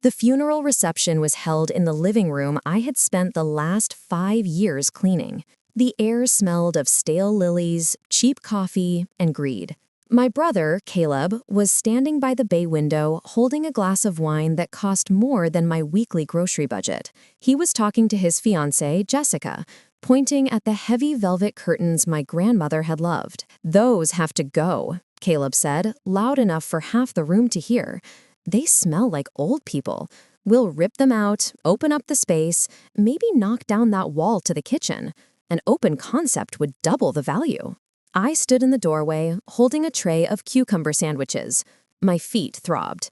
The funeral reception was held in the living room I had spent the last 5 years cleaning. The air smelled of stale lilies, cheap coffee, and greed. My brother, Caleb, was standing by the bay window holding a glass of wine that cost more than my weekly grocery budget. He was talking to his fiancée, Jessica, pointing at the heavy velvet curtains my grandmother had loved. "Those have to go," Caleb said, loud enough for half the room to hear. "They smell like old people. We'll rip them out, open up the space, maybe knock down that wall to the kitchen. An open concept would double the value." I stood in the doorway, holding a tray of cucumber sandwiches. My feet throbbed.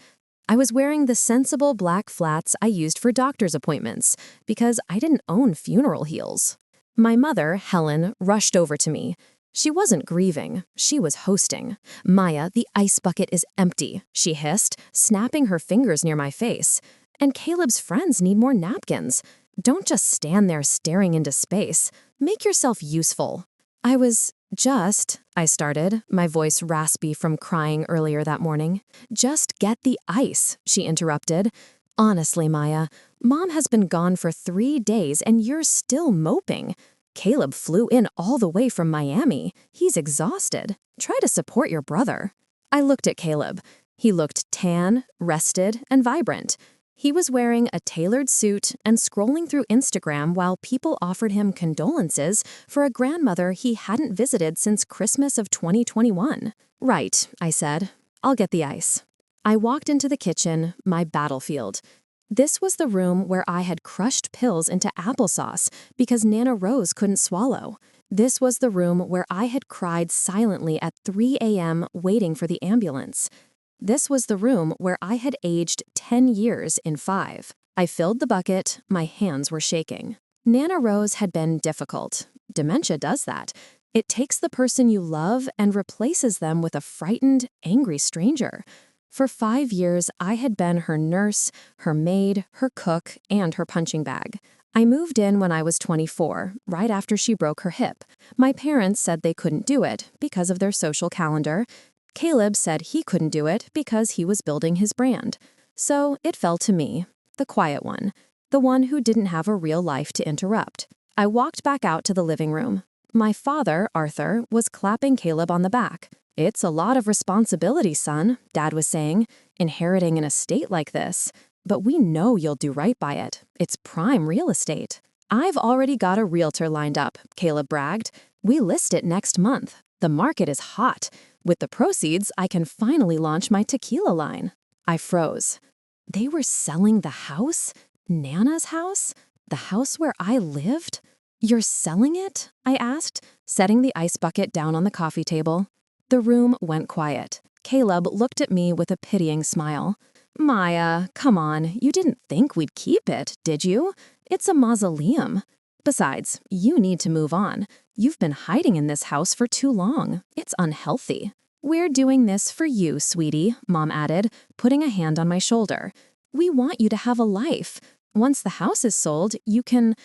I was wearing the sensible black flats I used for doctor's appointments because I didn't own funeral heels. My mother, Helen, rushed over to me. She wasn't grieving, she was hosting. "Maya, the ice bucket is empty," she hissed, snapping her fingers near my face. "And Caleb's friends need more napkins. Don't just stand there staring into space. Make yourself useful." I started, my voice raspy from crying earlier that morning. "Just get the ice," she interrupted. "Honestly, Maya, Mom has been gone for 3 days and you're still moping. Caleb flew in all the way from Miami. He's exhausted. Try to support your brother." I looked at Caleb. He looked tan, rested, and vibrant. He was wearing a tailored suit and scrolling through Instagram while people offered him condolences for a grandmother he hadn't visited since Christmas of 2021. "Right," I said. "I'll get the ice." I walked into the kitchen, my battlefield. This was the room where I had crushed pills into applesauce because Nana Rose couldn't swallow. This was the room where I had cried silently at 3 a.m. waiting for the ambulance. This was the room where I had aged 10 years in 5. I filled the bucket, my hands were shaking. Nana Rose had been difficult. Dementia does that. It takes the person you love and replaces them with a frightened, angry stranger. For 5 years, I had been her nurse, her maid, her cook, and her punching bag. I moved in when I was 24, right after she broke her hip. My parents said they couldn't do it because of their social calendar. Caleb said he couldn't do it because he was building his brand. So it fell to me, the quiet one, the one who didn't have a real life to interrupt. I walked back out to the living room. My father, Arthur, was clapping Caleb on the back. "It's a lot of responsibility, son," Dad was saying, "inheriting an estate like this. But we know you'll do right by it. It's prime real estate." "I've already got a realtor lined up," Caleb bragged. "We list it next month. The market is hot. With the proceeds, I can finally launch my tequila line." I froze. They were selling the house? Nana's house? The house where I lived? "You're selling it?" I asked, setting the ice bucket down on the coffee table. The room went quiet. Caleb looked at me with a pitying smile. "Maya, come on, you didn't think we'd keep it, did you? It's a mausoleum. Besides, you need to move on. You've been hiding in this house for too long. It's unhealthy." "We're doing this for you, sweetie," Mom added, putting a hand on my shoulder. "We want you to have a life. Once the house is sold, you can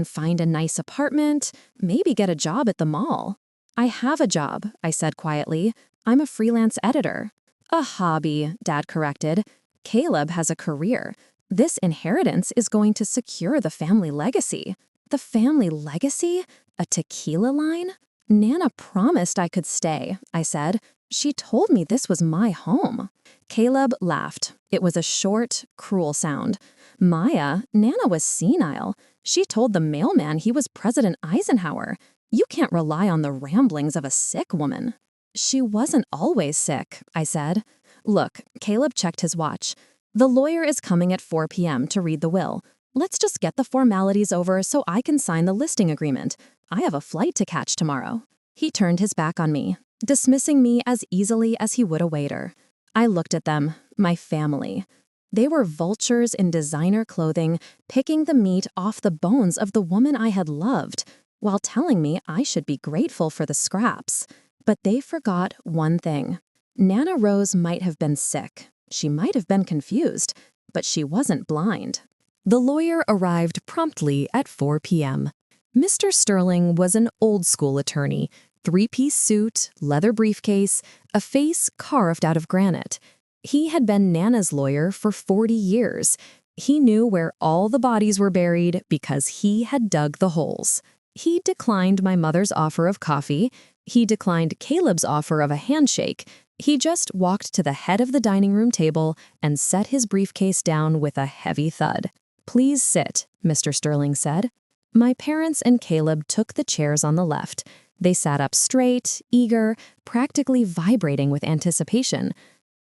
find a nice apartment, maybe get a job at the mall." "I have a job," I said quietly. "I'm a freelance editor." "A hobby," Dad corrected. "Caleb has a career. This inheritance is going to secure the family legacy." "The family legacy? A tequila line?" "Nana promised I could stay," I said. "She told me this was my home." Caleb laughed. It was a short, cruel sound. "Maya, Nana was senile. She told the mailman he was President Eisenhower. You can't rely on the ramblings of a sick woman." "She wasn't always sick," I said. "Look," Caleb checked his watch. "The lawyer is coming at 4 p.m. to read the will. Let's just get the formalities over so I can sign the listing agreement. I have a flight to catch tomorrow." He turned his back on me, dismissing me as easily as he would a waiter. I looked at them, my family. They were vultures in designer clothing, picking the meat off the bones of the woman I had loved, while telling me I should be grateful for the scraps. But they forgot one thing. Nana Rose might have been sick. She might have been confused, but she wasn't blind. The lawyer arrived promptly at 4 p.m. Mr. Sterling was an old-school attorney, 3-piece suit, leather briefcase, a face carved out of granite. He had been Nana's lawyer for 40 years. He knew where all the bodies were buried because he had dug the holes. He declined my mother's offer of coffee. He declined Caleb's offer of a handshake. He just walked to the head of the dining room table and set his briefcase down with a heavy thud. "Please sit," Mr. Sterling said. My parents and Caleb took the chairs on the left. They sat up straight, eager, practically vibrating with anticipation.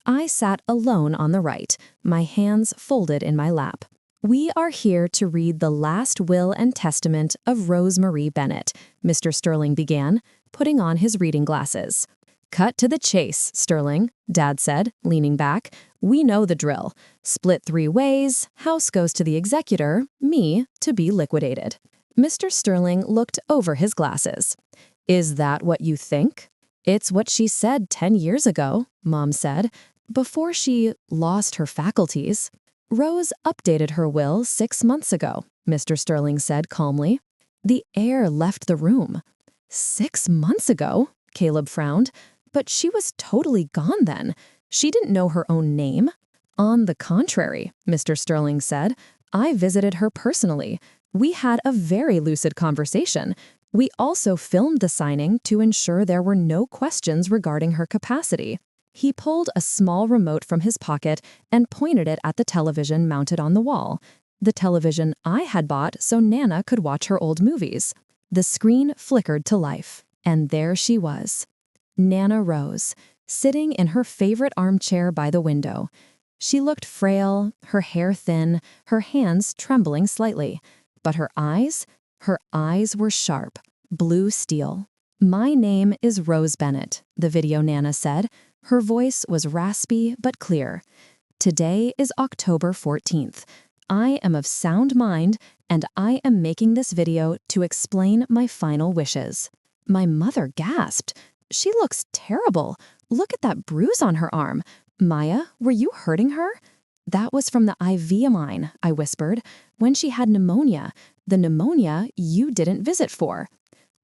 I sat alone on the right, my hands folded in my lap. "We are here to read the last will and testament of Rose Marie Bennett," Mr. Sterling began, putting on his reading glasses. "Cut to the chase, Sterling," Dad said, leaning back. "We know the drill. Split 3 ways, house goes to the executor, me to be liquidated." Mr. Sterling looked over his glasses. "Is that what you think?" "It's what she said 10 years ago," Mom said, "before she lost her faculties." "Rose updated her will 6 months ago," Mr. Sterling said calmly. The air left the room. 6 months ago? Caleb frowned. But she was totally gone then. She didn't know her own name. "On the contrary," Mr. Sterling said, "I visited her personally. We had a very lucid conversation. We also filmed the signing to ensure there were no questions regarding her capacity." He pulled a small remote from his pocket and pointed it at the television mounted on the wall. The television I had bought so Nana could watch her old movies. The screen flickered to life, and there she was. Nana Rose, sitting in her favorite armchair by the window. She looked frail, her hair thin, her hands trembling slightly. But her eyes were sharp, blue steel. "My name is Rose Bennett," the video Nana said. Her voice was raspy but clear. "Today is October 14th. I am of sound mind, and I am making this video to explain my final wishes." My mother gasped. "She looks terrible. Look at that bruise on her arm. Maya, were you hurting her?" "That was from the IV amine," I whispered, "when she had pneumonia. The pneumonia you didn't visit for."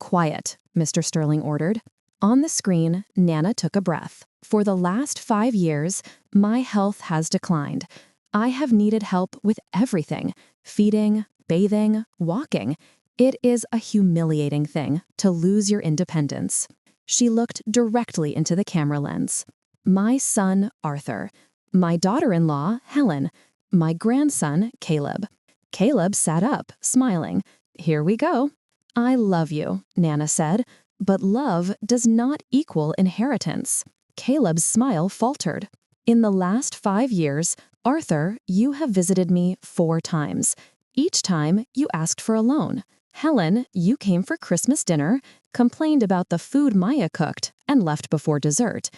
"Quiet," Mr. Sterling ordered. On the screen, Nana took a breath. "For the last 5 years, my health has declined. I have needed help with everything: feeding, bathing, walking. It is a humiliating thing to lose your independence." She looked directly into the camera lens. "My son, Arthur. My daughter-in-law, Helen. My grandson, Caleb." Caleb sat up, smiling. "Here we go." "I love you," Nana said, "but love does not equal inheritance." Caleb's smile faltered. "In the last 5 years, Arthur, you have visited me 4 times. Each time, you asked for a loan. Helen, you came for Christmas dinner, complained about the food Maya cooked, and left before dessert.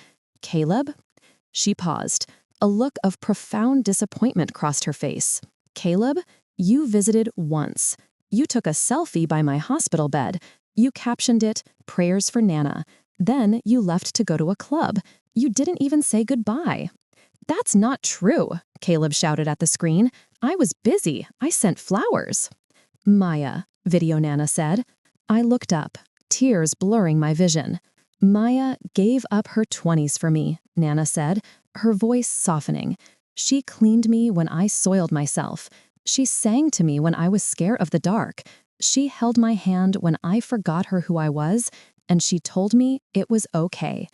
Caleb?" She paused. A look of profound disappointment crossed her face. "Caleb, you visited once. You took a selfie by my hospital bed. You captioned it, 'Prayers for Nana.' Then you left to go to a club. You didn't even say goodbye." "That's not true," Caleb shouted at the screen. "I was busy. I sent flowers." "Maya," Video Nana said. I looked up, tears blurring my vision. "Maya gave up her 20s for me," Nana said, her voice softening. "She cleaned me when I soiled myself. She sang to me when I was scared of the dark. She held my hand when I forgot her who I was, and she told me it was okay.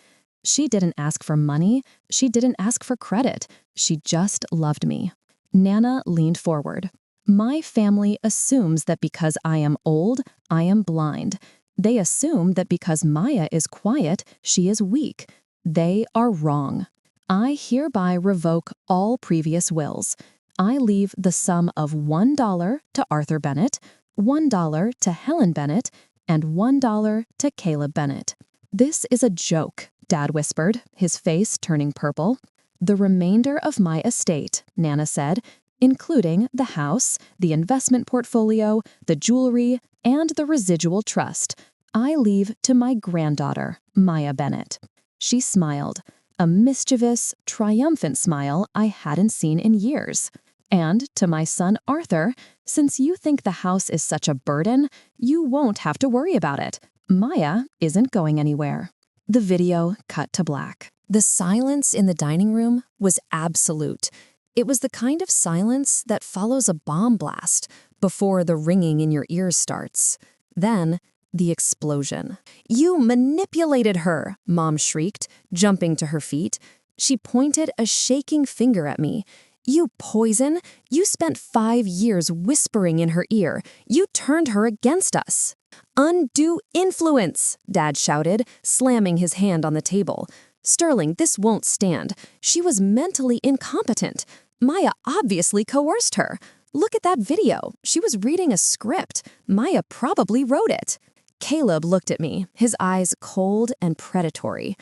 She didn't ask for money. She didn't ask for credit. She just loved me." Nana leaned forward. "My family assumes that because I am old, I am blind. They assume that because Maya is quiet, she is weak. They are wrong. I hereby revoke all previous wills. I leave the sum of $1 to Arthur Bennett, $1 to Helen Bennett, and $1 to Caleb Bennett." "This is a joke," Dad whispered, his face turning purple. "The remainder of my estate," Nana said, "including the house, the investment portfolio, the jewelry, and the residual trust, I leave to my granddaughter, Maya Bennett." She smiled, a mischievous, triumphant smile I hadn't seen in years. "And to my son Arthur, since you think the house is such a burden, you won't have to worry about it. Maya isn't going anywhere." The video cut to black. The silence in the dining room was absolute. It was the kind of silence that follows a bomb blast before the ringing in your ears starts. Then, the explosion. "You manipulated her," Mom shrieked, jumping to her feet. She pointed a shaking finger at me. "You poison! You spent 5 years whispering in her ear. You turned her against us." "Undue influence," Dad shouted, slamming his hand on the table. "Sterling, this won't stand. She was mentally incompetent. Maya obviously coerced her. Look at that video. She was reading a script. Maya probably wrote it." Caleb looked at me, his eyes cold and predatory.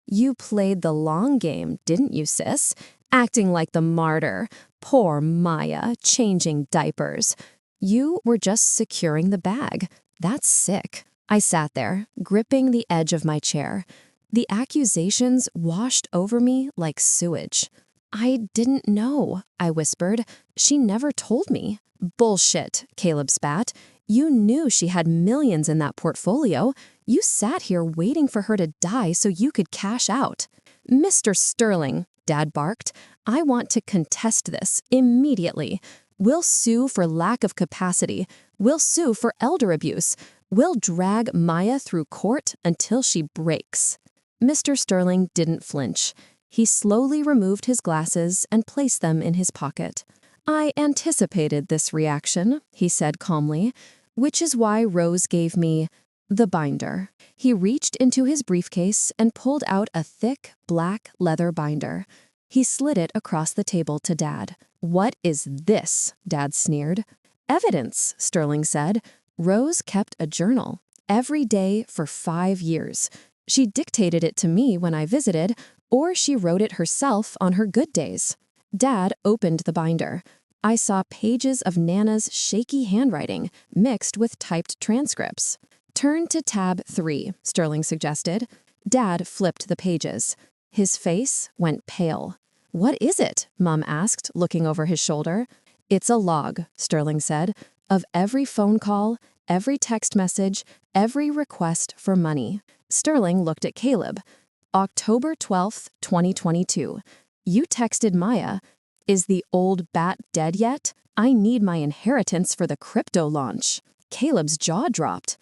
"You played the long game, didn't you, sis? Acting like the martyr. Poor Maya, changing diapers. You were just securing the bag. That's sick." I sat there, gripping the edge of my chair. The accusations washed over me like sewage. "I didn't know," I whispered. "She never told me." "Bullshit," Caleb spat. "You knew she had millions in that portfolio. You sat here waiting for her to die so you could cash out." "Mr. Sterling," Dad barked, "I want to contest this immediately. We'll sue for lack of capacity. We'll sue for elder abuse. We'll drag Maya through court until she breaks." Mr. Sterling didn't flinch. He slowly removed his glasses and placed them in his pocket. "I anticipated this reaction," he said calmly, "which is why Rose gave me the binder." He reached into his briefcase and pulled out a thick, black leather binder. He slid it across the table to Dad. "What is this?" Dad sneered. "Evidence," Sterling said. "Rose kept a journal every day for 5 years. She dictated it to me when I visited, or she wrote it herself on her good days." Dad opened the binder. I saw pages of Nana's shaky handwriting mixed with typed transcripts. "Turn to tab 3, Sterling suggested. Dad flipped the pages. His face went pale. "What is it?" Mom asked, looking over his shoulder. "It's a log," Sterling said, "of every phone call, every text message, every request for money." Sterling looked at Caleb. "October 12th, 2022. You texted Maya, 'Is the old bat dead yet? I need my inheritance for the crypto launch.'" Caleb's jaw dropped.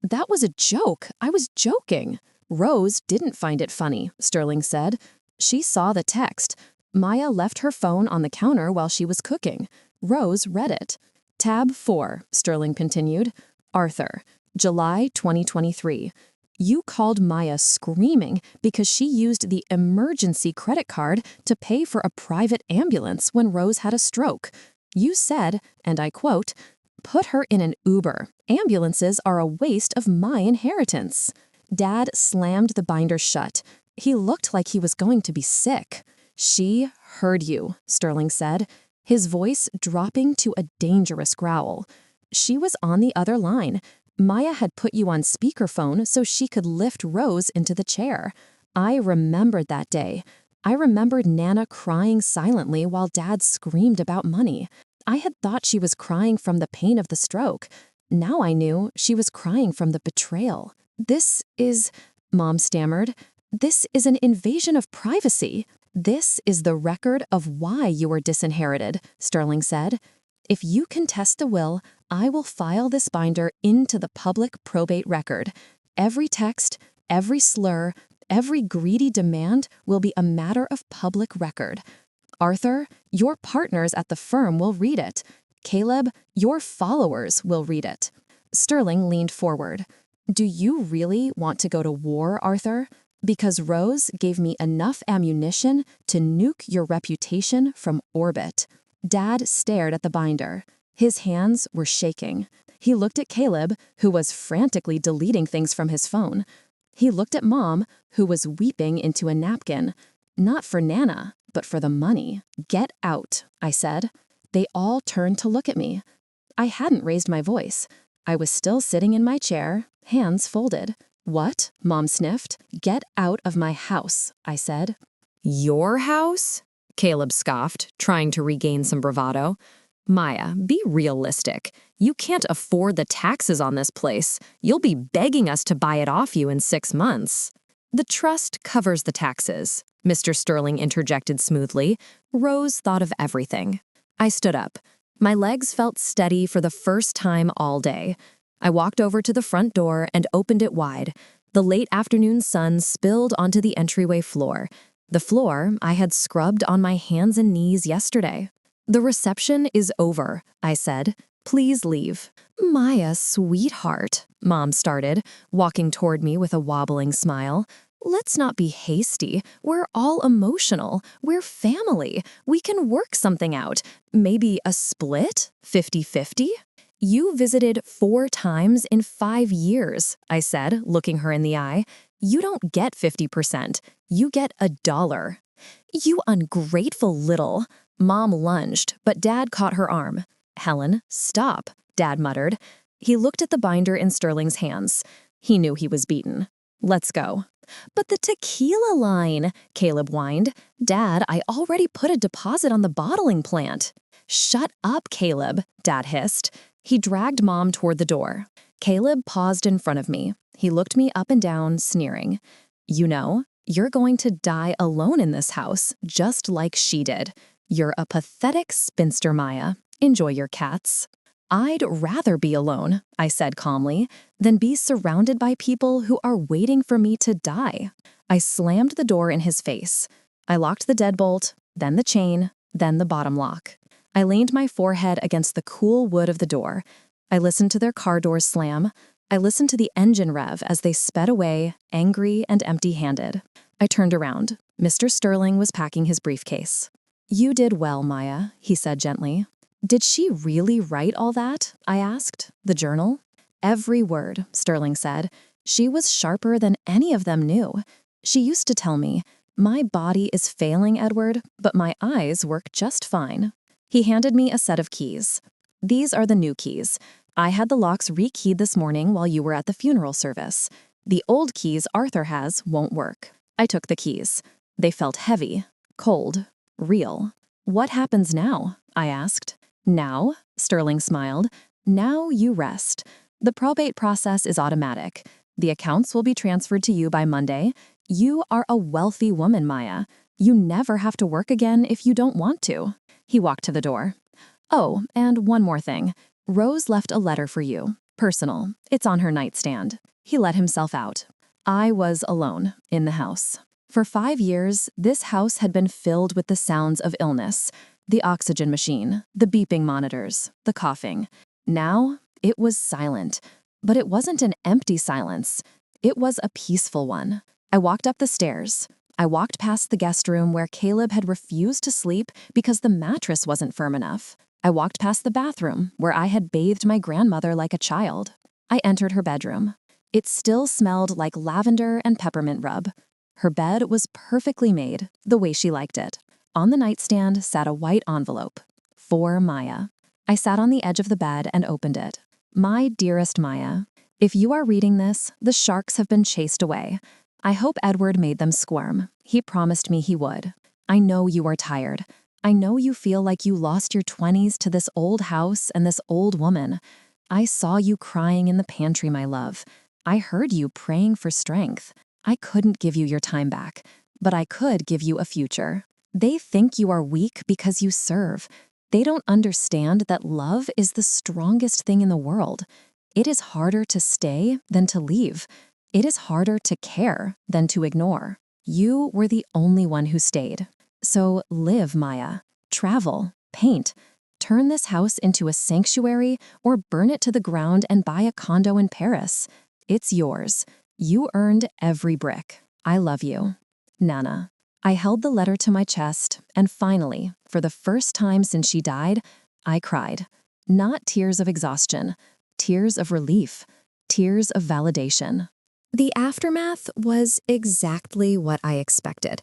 That was a joke. I was joking." "Rose didn't find it funny," Sterling said. "She saw the text. Maya left her phone on the counter while she was cooking. Rose read it." "Tab 4, Sterling continued. "Arthur, July 2023. You called Maya screaming because she used the emergency credit card to pay for a private ambulance when Rose had a stroke. You said, and I quote, 'Put her in an Uber. Ambulances are a waste of my inheritance.'" Dad slammed the binder shut. He looked like he was going to be sick. "She heard you," Sterling said, his voice dropping to a dangerous growl. "She was on the other line. Maya had put you on speakerphone so she could lift Rose into the chair. I remembered that day. I remembered Nana crying silently while Dad screamed about money. I had thought she was crying from the pain of the stroke. Now I knew she was crying from the betrayal." "This is," Mom stammered, "this is an invasion of privacy." "This is the record of why you were disinherited," Sterling said. "If you contest the will, I will file this binder into the public probate record. Every text, every slur, every greedy demand will be a matter of public record. Arthur, your partners at the firm will read it. Caleb, your followers will read it." Sterling leaned forward. "Do you really want to go to war, Arthur? Because Rose gave me enough ammunition to nuke your reputation from orbit." Dad stared at the binder. His hands were shaking. He looked at Caleb, who was frantically deleting things from his phone. He looked at Mom, who was weeping into a napkin. Not for Nana, but for the money. "Get out," I said. They all turned to look at me. I hadn't raised my voice. I was still sitting in my chair, hands folded. "What?" Mom sniffed. "Get out of my house," I said. "Your house?" Caleb scoffed, trying to regain some bravado. "Maya, be realistic. You can't afford the taxes on this place. You'll be begging us to buy it off you in 6 months." The trust covers the taxes, Mr. Sterling interjected smoothly. Rose thought of everything. I stood up. My legs felt steady for the first time all day. I walked over to the front door and opened it wide. The late afternoon sun spilled onto the entryway floor. The floor I had scrubbed on my hands and knees yesterday. "The reception is over," I said. "Please leave." "Maya, sweetheart," Mom started, walking toward me with a wobbling smile. "Let's not be hasty. We're all emotional. We're family. We can work something out. Maybe a split? 50-50? "You visited 4 times in 5 years," I said, looking her in the eye. "You don't get 50%. You get $1. "You ungrateful little—" Mom lunged, but Dad caught her arm. "Helen, stop," Dad muttered. He looked at the binder in Sterling's hands. He knew he was beaten. "Let's go." "But the tequila line," Caleb whined. "Dad, I already put a deposit on the bottling plant." "Shut up, Caleb," Dad hissed. He dragged Mom toward the door. Caleb paused in front of me. He looked me up and down, sneering. "You know, you're going to die alone in this house, just like she did. You're a pathetic spinster, Maya. Enjoy your cats." "I'd rather be alone," I said calmly, "than be surrounded by people who are waiting for me to die." I slammed the door in his face. I locked the deadbolt, then the chain, then the bottom lock. I leaned my forehead against the cool wood of the door. I listened to their car doors slam. I listened to the engine rev as they sped away, angry and empty-handed. I turned around. Mr. Sterling was packing his briefcase. "You did well, Maya," he said gently. "Did she really write all that?" I asked. "The journal?" "Every word," Sterling said. "She was sharper than any of them knew. She used to tell me, 'My body is failing, Edward, but my eyes work just fine.'" He handed me a set of keys. "These are the new keys. I had the locks rekeyed this morning while you were at the funeral service. The old keys Arthur has won't work." I took the keys. They felt heavy, cold, real. "What happens now?" I asked. "Now?" Sterling smiled. "Now you rest. The probate process is automatic. The accounts will be transferred to you by Monday. You are a wealthy woman, Maya. You never have to work again if you don't want to." He walked to the door. "Oh, and one more thing. Rose left a letter for you. Personal. It's on her nightstand." He let himself out. I was alone in the house. For 5 years, this house had been filled with the sounds of illness. The oxygen machine, the beeping monitors, the coughing. Now, it was silent. But it wasn't an empty silence. It was a peaceful one. I walked up the stairs. I walked past the guest room where Caleb had refused to sleep because the mattress wasn't firm enough. I walked past the bathroom where I had bathed my grandmother like a child. I entered her bedroom. It still smelled like lavender and peppermint rub. Her bed was perfectly made, the way she liked it. On the nightstand sat a white envelope. For Maya. I sat on the edge of the bed and opened it. "My dearest Maya, if you are reading this, the sharks have been chased away. I hope Edward made them squirm. He promised me he would. I know you are tired. I know you feel like you lost your 20s to this old house and this old woman. I saw you crying in the pantry, my love. I heard you praying for strength. I couldn't give you your time back, but I could give you a future. They think you are weak because you serve. They don't understand that love is the strongest thing in the world. It is harder to stay than to leave. It is harder to care than to ignore. You were the only one who stayed. So live, Maya. Travel, paint. Turn this house into a sanctuary or burn it to the ground and buy a condo in Paris. It's yours. You earned every brick. I love you. Nana." I held the letter to my chest, and finally, for the first time since she died, I cried. Not tears of exhaustion, tears of relief, tears of validation. The aftermath was exactly what I expected.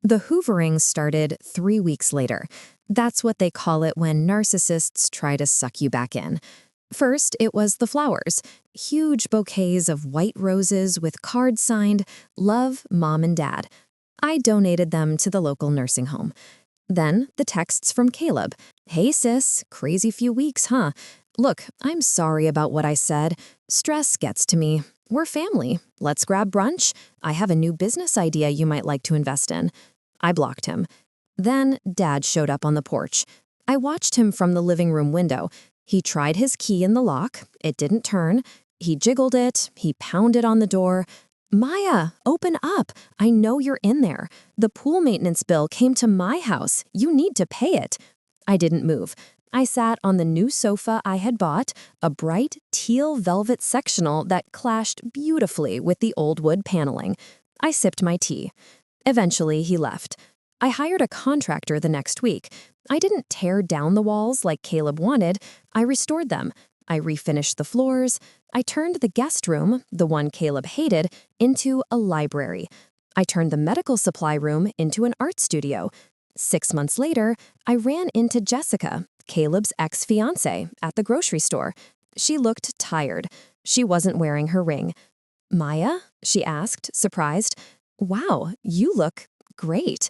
The hoovering started 3 weeks later. That's what they call it when narcissists try to suck you back in. First, it was the flowers. Huge bouquets of white roses with cards signed, "Love, Mom and Dad." I donated them to the local nursing home. Then, the texts from Caleb. "Hey sis, crazy few weeks, huh? Look, I'm sorry about what I said. Stress gets to me. We're family. Let's grab brunch. I have a new business idea you might like to invest in. I blocked him. Then Dad showed up on the porch. I watched him from the living room window. He tried his key in the lock. It didn't turn. He jiggled it. He pounded on the door. Maya, open up. I know you're in there. The pool maintenance bill came to my house. You need to pay it. I didn't move. I sat on the new sofa I had bought, a bright teal velvet sectional that clashed beautifully with the old wood paneling. I sipped my tea. Eventually, he left. I hired a contractor the next week. I didn't tear down the walls like Caleb wanted. I restored them. I refinished the floors. I turned the guest room, the one Caleb hated, into a library. I turned the medical supply room into an art studio. 6 months later, I ran into Jessica, Caleb's ex-fiancée, at the grocery store. She looked tired. She wasn't wearing her ring. "Maya?" she asked, surprised. "Wow, you look great."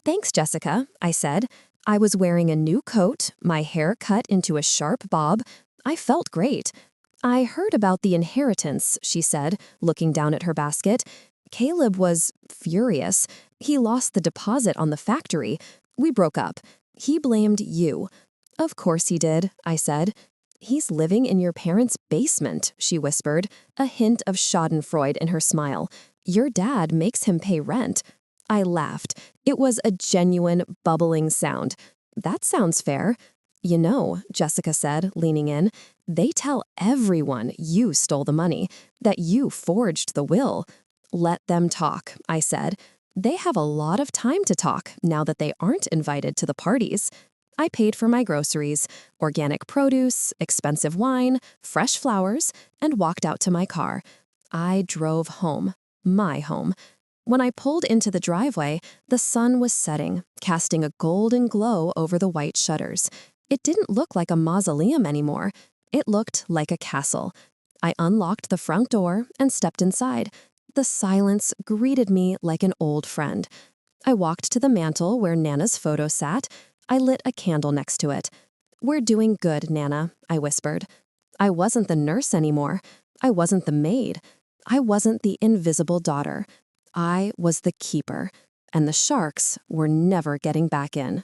"Thanks, Jessica," I said. I was wearing a new coat, my hair cut into a sharp bob. I felt great. "I heard about the inheritance," she said, looking down at her basket. "Caleb was furious. He lost the deposit on the factory. We broke up. He blamed you." "Of course he did," I said. "He's living in your parents' basement," she whispered, a hint of schadenfreude in her smile. "Your dad makes him pay rent." I laughed. It was a genuine, bubbling sound. "That sounds fair." "You know," Jessica said, leaning in, "they tell everyone you stole the money, that you forged the will." "Let them talk," I said. "They have a lot of time to talk now that they aren't invited to the parties." I paid for my groceries, organic produce, expensive wine, fresh flowers, and walked out to my car. I drove home, my home. When I pulled into the driveway, the sun was setting, casting a golden glow over the white shutters. It didn't look like a mausoleum anymore. It looked like a castle. I unlocked the front door and stepped inside. The silence greeted me like an old friend. I walked to the mantel where Nana's photo sat. I lit a candle next to it. "We're doing good, Nana," I whispered. I wasn't the nurse anymore. I wasn't the maid. I wasn't the invisible daughter. I was the keeper, and the sharks were never getting back in.